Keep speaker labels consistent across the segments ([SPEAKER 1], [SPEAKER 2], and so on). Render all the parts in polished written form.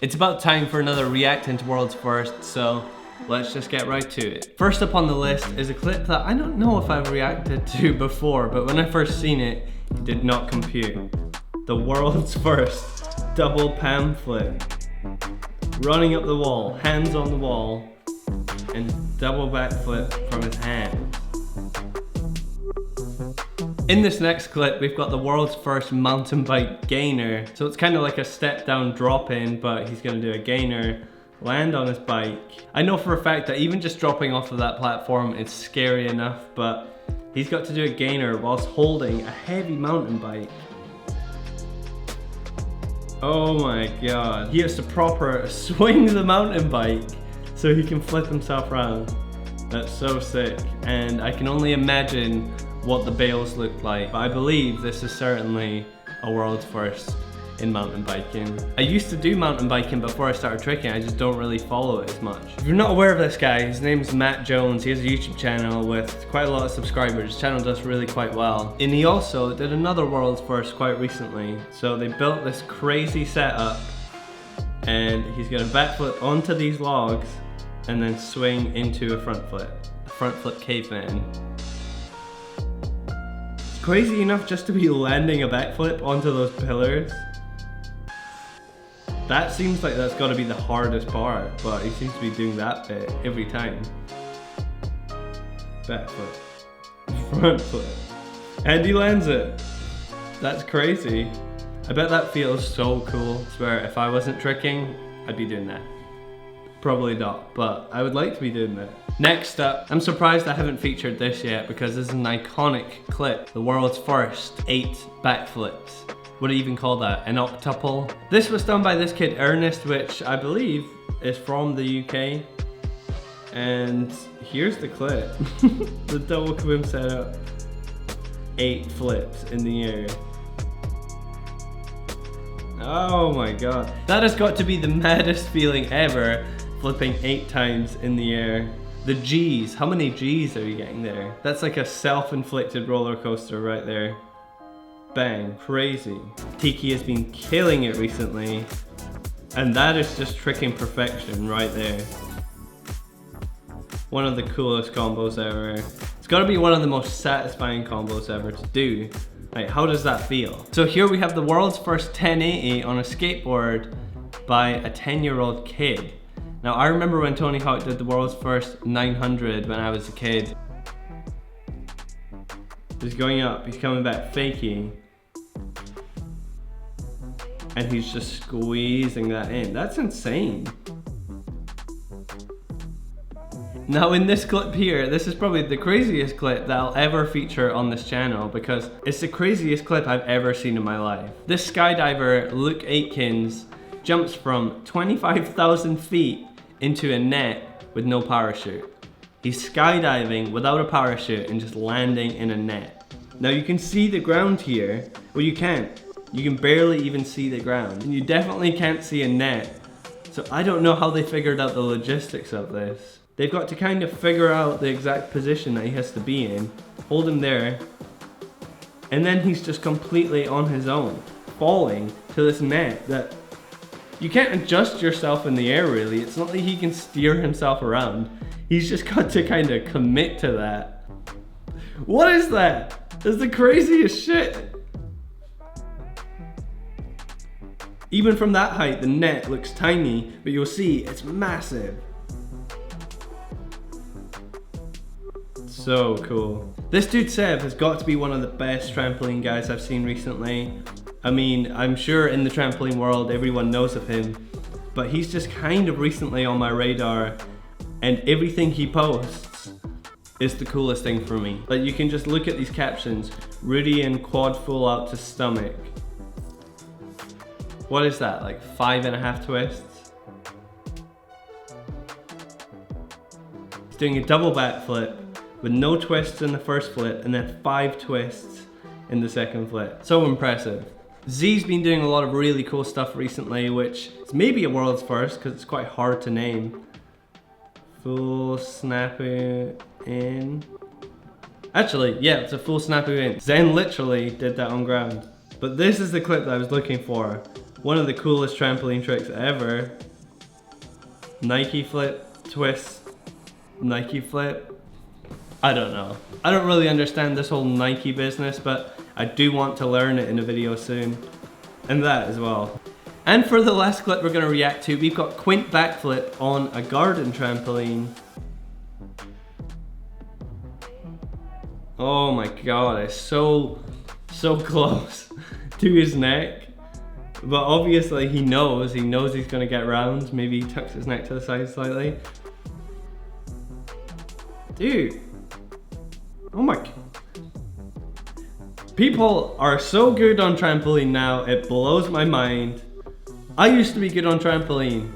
[SPEAKER 1] It's about time for another reacting to world's first, so let's just get right to it. First up on the list is a clip that I don't know if I've reacted to before, but when I first seen it, it did not compute. The world's first double pan flip. Running up the wall, hands on the wall, and double backflip from his hand. In this next clip, we've got the world's first mountain bike gainer. So it's kind of like a step down drop in, but he's gonna do a gainer, land on his bike. I know for a fact that even just dropping off of that platform is scary enough, but he's got to do a gainer whilst holding a heavy mountain bike. Oh my god. He has to proper swing the mountain bike so he can flip himself around. That's so sick. And I can only imagine what the bales look like. But I believe this is certainly a world's first in mountain biking. I used to do mountain biking before I started tricking, I just don't really follow it as much. If you're not aware of this guy, his name's Matt Jones. He has a YouTube channel with quite a lot of subscribers. His channel does really quite well. And he also did another world's first quite recently. So they built this crazy setup and he's gonna backflip onto these logs and then swing into a front flip caveman. It's crazy enough just to be landing a backflip onto those pillars. That seems like that's gotta be the hardest part, but he seems to be doing that bit every time. Backflip, front flip, and he lands it. That's crazy. I bet that feels so cool. I swear, if I wasn't tricking, I'd be doing that. Probably not, but I would like to be doing that. Next up, I'm surprised I haven't featured this yet because this is an iconic clip. The world's first 8 backflips. What do you even call that? An octuple? This was done by this kid Ernest, which I believe is from the UK. And here's the clip. The double kaboom setup. 8 flips in the air. Oh my god. That has got to be the maddest feeling ever, flipping 8 times in the air. The G's, how many G's are you getting there? That's like a self-inflicted roller coaster right there. Bang, crazy. Tiki has been killing it recently, and that is just tricking perfection right there. One of the coolest combos ever. It's gotta be one of the most satisfying combos ever to do. Like, how does that feel? So here we have the world's first 1080 on a skateboard by a 10-year-old kid. Now I remember when Tony Hawk did the world's first 900 when I was a kid. He's going up, he's coming back faking. And he's just squeezing that in. That's insane. Now in this clip here, this is probably the craziest clip that I'll ever feature on this channel because it's the craziest clip I've ever seen in my life. This skydiver, Luke Aitkins, jumps from 25,000 feet into a net with no parachute. He's skydiving without a parachute and just landing in a net. Now you can see the ground here. Well, you can't. You can barely even see the ground. And you definitely can't see a net. So I don't know how they figured out the logistics of this. They've got to kind of figure out the exact position that he has to be in, hold him there, and then he's just completely on his own, falling to this net that you can't adjust yourself in the air really. It's not like he can steer himself around. He's just got to kind of commit to that. What is that? That's the craziest shit. Even from that height, the net looks tiny, but you'll see it's massive. So cool. This dude Seb has got to be one of the best trampoline guys I've seen recently. I mean, I'm sure in the trampoline world everyone knows of him, but he's just kind of recently on my radar, and everything he posts is the coolest thing for me. Like, you can just look at these captions, Rudy and quad full out to stomach. What is that, like 5.5 twists? He's doing a double backflip with no twists in the first flip and then 5 twists in the second flip. So impressive. Z's been doing a lot of really cool stuff recently, which is maybe a world's first because it's quite hard to name. Full snapu in. Actually, yeah, it's a full snapu in. Zen literally did that on ground. But this is the clip that I was looking for. One of the coolest trampoline tricks ever. Nike flip, twist, Nike flip. I don't know. I don't really understand this whole Nike business, but I do want to learn it in a video soon. And that as well. And for the last clip we're gonna react to, we've got Quint backflip on a garden trampoline. Oh my god, it's so close to his neck. But obviously he knows he's gonna get round. Maybe he tucks his neck to the side slightly. Dude. Oh my. People are so good on trampoline now, it blows my mind. I used to be good on trampoline.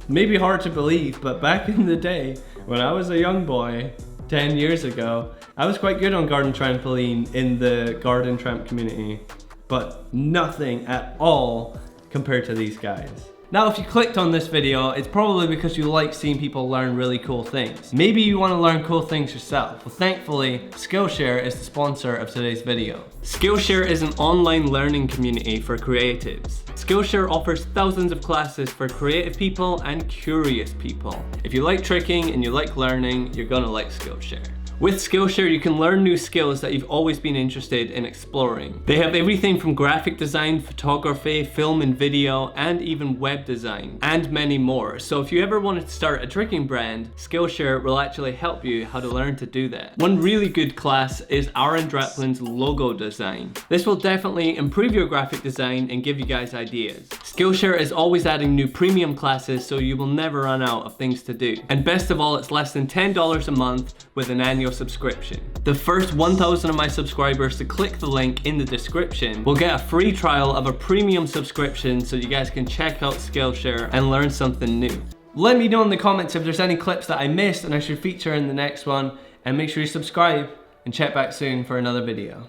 [SPEAKER 1] Maybe hard to believe, but back in the day, when I was a young boy, 10 years ago, I was quite good on garden trampoline in the garden tramp community, but nothing at all compared to these guys. Now, if you clicked on this video, it's probably because you like seeing people learn really cool things. Maybe you want to learn cool things yourself. Well, thankfully, Skillshare is the sponsor of today's video. Skillshare is an online learning community for creatives. Skillshare offers thousands of classes for creative people and curious people. If you like tricking and you like learning, you're gonna like Skillshare. With Skillshare, you can learn new skills that you've always been interested in exploring. They have everything from graphic design, photography, film and video, and even web design, and many more. So if you ever wanted to start a tricking brand, Skillshare will actually help you how to learn to do that. One really good class is Aaron Draplin's logo design. This will definitely improve your graphic design and give you guys ideas. Skillshare is always adding new premium classes, so you will never run out of things to do. And best of all, it's less than $10 a month with an annual subscription. The first 1,000 of my subscribers to click the link in the description will get a free trial of a premium subscription, so you guys can check out Skillshare and learn something new. Let me know in the comments if there's any clips that I missed and I should feature in the next one, and make sure you subscribe and check back soon for another video.